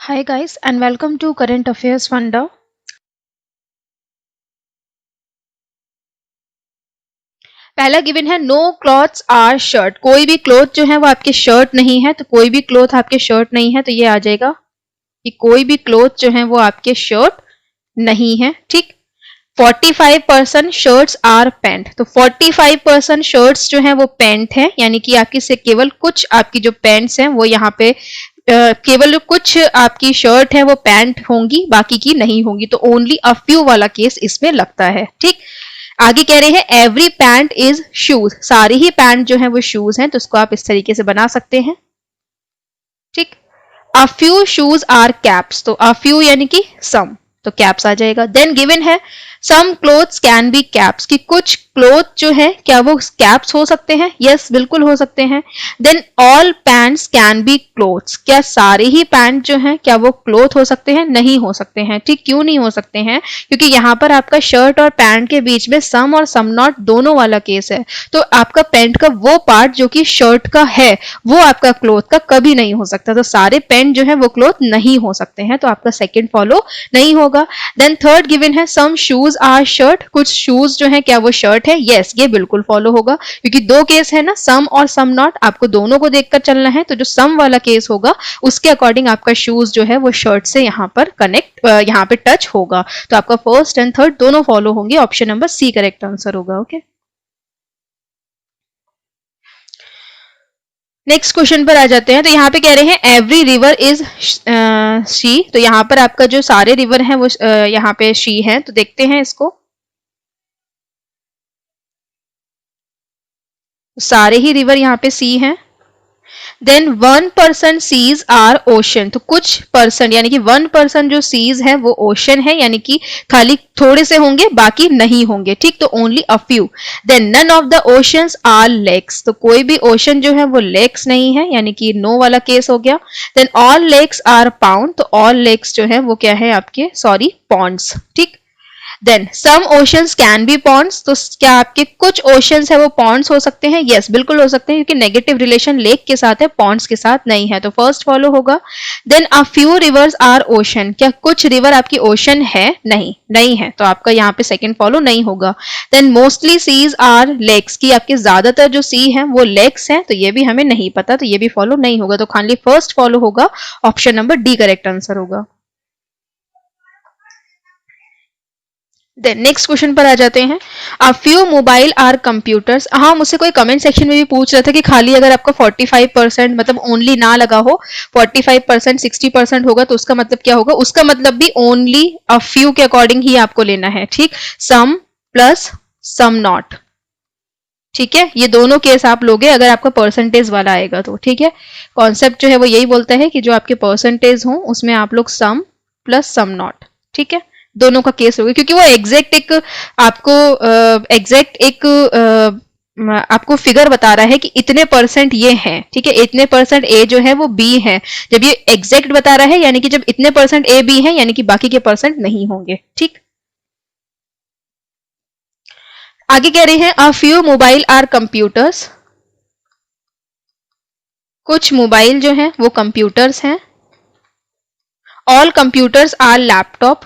Hi guys and welcome to Current Affairs Funda। पहला given है no clothes are shirt. कोई भी cloth जो है वो आपके शर्ट नहीं है, तो कोई भी क्लोथ आपके शर्ट नहीं है, तो ये आ जाएगा कि कोई भी क्लोथ जो है वो आपके शर्ट नहीं है। ठीक। 45% शर्ट्स आर पैंट, तो 45% शर्ट्स जो है वो पैंट है, यानी कि आपकी से केवल कुछ आपकी जो पैंट्स हैं वो यहाँ पे केवल कुछ आपकी शर्ट है वो पैंट होंगी, बाकी की नहीं होंगी, तो ओनली अ फ्यू वाला केस इसमें लगता है। ठीक। आगे कह रहे हैं एवरी पैंट इज शूज, सारी ही पैंट जो है वो शूज हैं, तो इसको आप इस तरीके से बना सकते हैं। ठीक। A few shoes are caps, तो अ फ्यू यानी कि सम, तो कैप्स आ जाएगा। देन गिवन है सम क्लोथ्स कैन बी कैप्स, कि कुछ क्लोथ जो है क्या वो कैप्स हो सकते हैं? यस, बिल्कुल हो सकते हैं। Then all pants can be clothes, क्या सारे ही पैंट जो हैं क्या वो क्लोथ हो सकते हैं? नहीं हो सकते हैं। ठीक। क्यों नहीं हो सकते हैं? क्योंकि यहाँ पर आपका शर्ट और पैंट के बीच में सम और सम नॉट दोनों वाला केस है, तो आपका पैंट का वो पार्ट जो कि शर्ट का है वो आपका क्लोथ का कभी नहीं हो सकता, तो सारे पैंट जो है वो क्लोथ नहीं हो सकते हैं, तो आपका सेकंड फॉलो नहीं होगा। देन थर्ड गिवन है सम शूज आर शर्ट, कुछ शूज जो है क्या वो शर्ट है? यस, ये बिल्कुल फॉलो होगा, क्योंकि दो केस है ना, सम और सम नॉट, आपको दोनों को देखकर चलना है, तो जो सम वाला केस होगा उसके अकॉर्डिंग आपका शूज जो है वो शर्ट से यहाँ पर कनेक्ट यहाँ पे टच होगा, तो आपका फर्स्ट एंड थर्ड दोनों फॉलो होंगे। Option number C correct answer होगा। ओके, नेक्स्ट क्वेश्चन पर आ जाते हैं। तो यहाँ पे कह रहे हैं एवरी रिवर इज शी, तो यहाँ पर आपका जो सारे रिवर हैं वो यहाँ पे शी हैं, तो देखते हैं इसको। सारे ही रिवर यहाँ पे सी हैं। देन 1% सीज आर ओशन, तो कुछ परसेंट यानी कि 1% जो सीज है वो ओशन है, यानी कि खाली थोड़े से होंगे बाकी नहीं होंगे। ठीक। तो only a few. Then none of the oceans are lakes, तो कोई भी ओशन जो है वो लेक्स नहीं है, यानी कि नो वाला केस हो गया। Then all lakes are pound, तो ऑल लेक्स जो है वो क्या है आपके, सॉरी, पॉन्ड्स। ठीक। Then some oceans can be ponds, तो क्या आपके कुछ ओशंस है वो पॉन्ड्स हो सकते हैं? यस, बिल्कुल हो सकते हैं, क्योंकि नेगेटिव रिलेशन लेक के साथ है, पॉन्ड्स के साथ नहीं है, तो फर्स्ट फॉलो होगा। Then a few rivers are ocean, क्या कुछ रिवर आपकी ओशन है? नहीं, नहीं है, तो आपका यहाँ पे सेकंड फॉलो नहीं होगा। Then mostly seas are lakes, की आपके ज्यादातर जो सी है वो लेक्स हैं, तो ये भी हमें नहीं पता, तो ये भी फॉलो नहीं होगा, तो खाली फर्स्ट फॉलो होगा। Option number D correct answer होगा। देन नेक्स्ट क्वेश्चन पर आ जाते हैं। A few mobile are computers, हाँ मुझसे कोई कमेंट सेक्शन में भी पूछ रहा था कि खाली अगर आपका 45% मतलब ओनली ना लगा हो, 45% 60% होगा, तो उसका मतलब क्या होगा? उसका मतलब भी ओनली अ फ्यू के अकॉर्डिंग ही आपको लेना है। ठीक। सम प्लस सम नॉट। ठीक है, ये दोनों केस आप लोगे अगर आपका परसेंटेज वाला आएगा तो। ठीक है, कॉन्सेप्ट जो है वो यही बोलता है कि जो आपके परसेंटेज हो उसमें आप लोग सम प्लस सम नॉट, ठीक है, दोनों का केस होगा, क्योंकि वो एग्जैक्ट एक आपको एग्जैक्ट एक आपको फिगर बता रहा है कि इतने परसेंट ये हैं। ठीक है, इतने परसेंट ए जो है वो बी है, जब ये एग्जैक्ट बता रहा है यानी कि जब इतने परसेंट ए बी है यानी कि बाकी के परसेंट नहीं होंगे। ठीक। आगे कह रहे हैं a few mobile are computers, कुछ मोबाइल जो हैं वो कंप्यूटर्स हैं। All computers are laptop,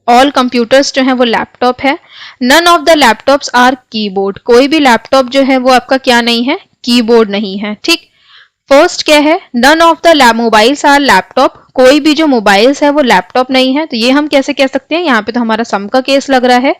all computers जो है वो लैपटॉप है। None of the laptops are keyboard, कोई भी लैपटॉप जो है वो आपका क्या नहीं है? कीबोर्ड नहीं है। ठीक। फर्स्ट क्या है? None of the mobiles are laptop, कोई भी जो मोबाइल्स है वो लैपटॉप नहीं है, तो ये हम कैसे कह सकते हैं? यहाँ पे तो हमारा सम का केस लग रहा है।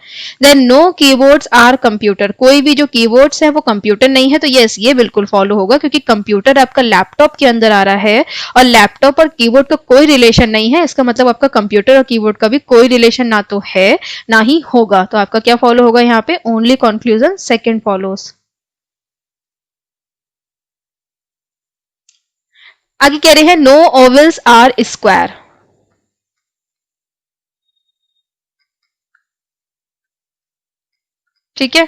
Then no keyboards are computer, कोई भी जो कीबोर्ड्स है वो कंप्यूटर नहीं है, तो यस ये बिल्कुल फॉलो होगा, क्योंकि कंप्यूटर आपका लैपटॉप के अंदर आ रहा है और लैपटॉप और कीबोर्ड का कोई रिलेशन नहीं है, इसका मतलब आपका कंप्यूटर और कीबोर्ड का भी कोई रिलेशन ना तो है ना ही होगा, तो आपका क्या फॉलो होगा यहाँ पे? Only conclusion second follows. आगे कह रहे हैं नो ओवल्स आर स्क्वायर, ठीक है,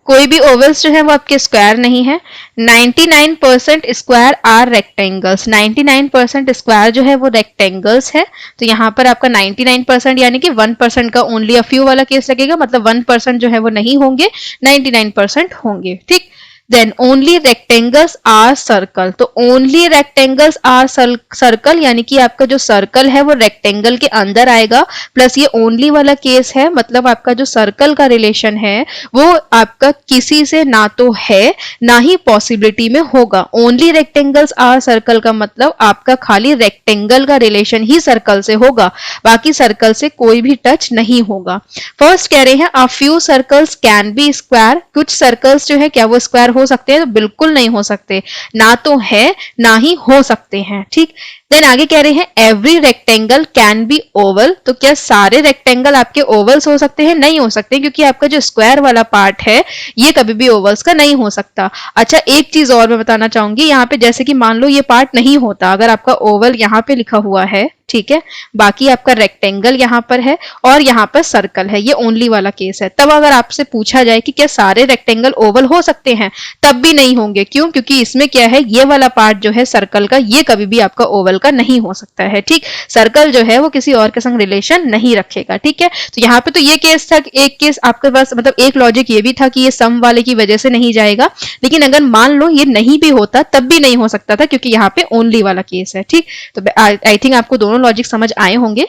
कोई भी ओवल्स जो है वो आपके स्क्वायर नहीं है। 99% स्क्वायर आर रेक्टेंगल्स, 99% स्क्वायर जो है वो रेक्टेंगल्स है, तो यहाँ पर आपका 99% यानी कि 1% का ओनली अ फ्यू वाला केस लगेगा, मतलब 1% जो है वो नहीं होंगे, 99% होंगे। ठीक। Then only rectangles are circle, तो ओनली रेक्टेंगल्स आर सर्कल यानी कि आपका जो सर्कल है वो रेक्टेंगल के अंदर आएगा, प्लस ये ओनली वाला केस है, मतलब आपका जो सर्कल का रिलेशन है वो आपका किसी से ना तो है ना ही पॉसिबिलिटी में होगा। ओनली रेक्टेंगल्स आर सर्कल का मतलब आपका खाली रेक्टेंगल का रिलेशन ही सर्कल से होगा, बाकी सर्कल से कोई भी टच नहीं होगा। फर्स्ट कह रहे हैं a few circles can be square, कुछ सर्कल्स जो है क्या वो स्क्वायर हो सकते हैं? तो बिल्कुल नहीं हो सकते, ना तो है ना ही हो सकते हैं, ठीक। देन आगे कह रहे हैं every rectangle can be oval, तो क्या सारे रेक्टेंगल आपके ओवल्स हो सकते हैं? नहीं हो सकते, क्योंकि आपका जो स्क्वायर वाला पार्ट है ये कभी भी ओवल्स का नहीं हो सकता। अच्छा एक चीज और मैं बताना चाहूंगी, यहाँ पे जैसे कि मान लो ये पार्ट नहीं होता, अगर आपका ओवल यहाँ पे लिखा हुआ है, ठीक है, बाकी आपका रेक्टेंगल यहाँ पर है और यहाँ पर सर्कल है, ये ओनली वाला केस है, तब अगर आपसे पूछा जाए कि क्या सारे रेक्टेंगल ओवल हो सकते हैं, तब भी नहीं होंगे। क्यों? क्योंकि इसमें क्या है, ये वाला पार्ट जो है सर्कल का ये कभी भी आपका ओवल का नहीं हो सकता है, ठीक। सर्कल जो है वो किसी और के संग रिलेशन नहीं रखेगा, ठीक है। तो यहाँ पे तो ये केस था, एक केस आपके पास मतलब एक लॉजिक ये भी था कि ये सम वाले की वजह से नहीं जाएगा, लेकिन अगर मान लो ये नहीं भी होता तब भी नहीं हो सकता था, क्योंकि यहाँ पे ओनली वाला केस है, ठीक। तो आई थिंक आपको दोनों लॉजिक समझ आए होंगे,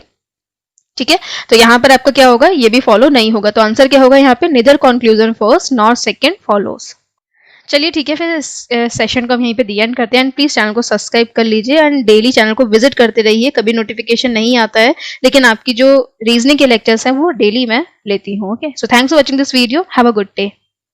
ठीक है। तो यहाँ पर आपका क्या होगा, ये भी फॉलो नहीं होगा, तो आंसर क्या होगा यहाँ पे, neither conclusion first nor second follows. चलिए ठीक है, फिर इस सेशन को हम यहीं पे दी एंड करते हैं। एंड प्लीज चैनल को सब्सक्राइब कर लीजिए एंड डेली चैनल को विजिट करते रहिए, कभी नोटिफिकेशन नहीं आता है, लेकिन आपकी जो रीजनिंग के लेक्चर्स हैं वो डेली मैं लेती हूँ। Okay, so thanks for watching this video, have a good day.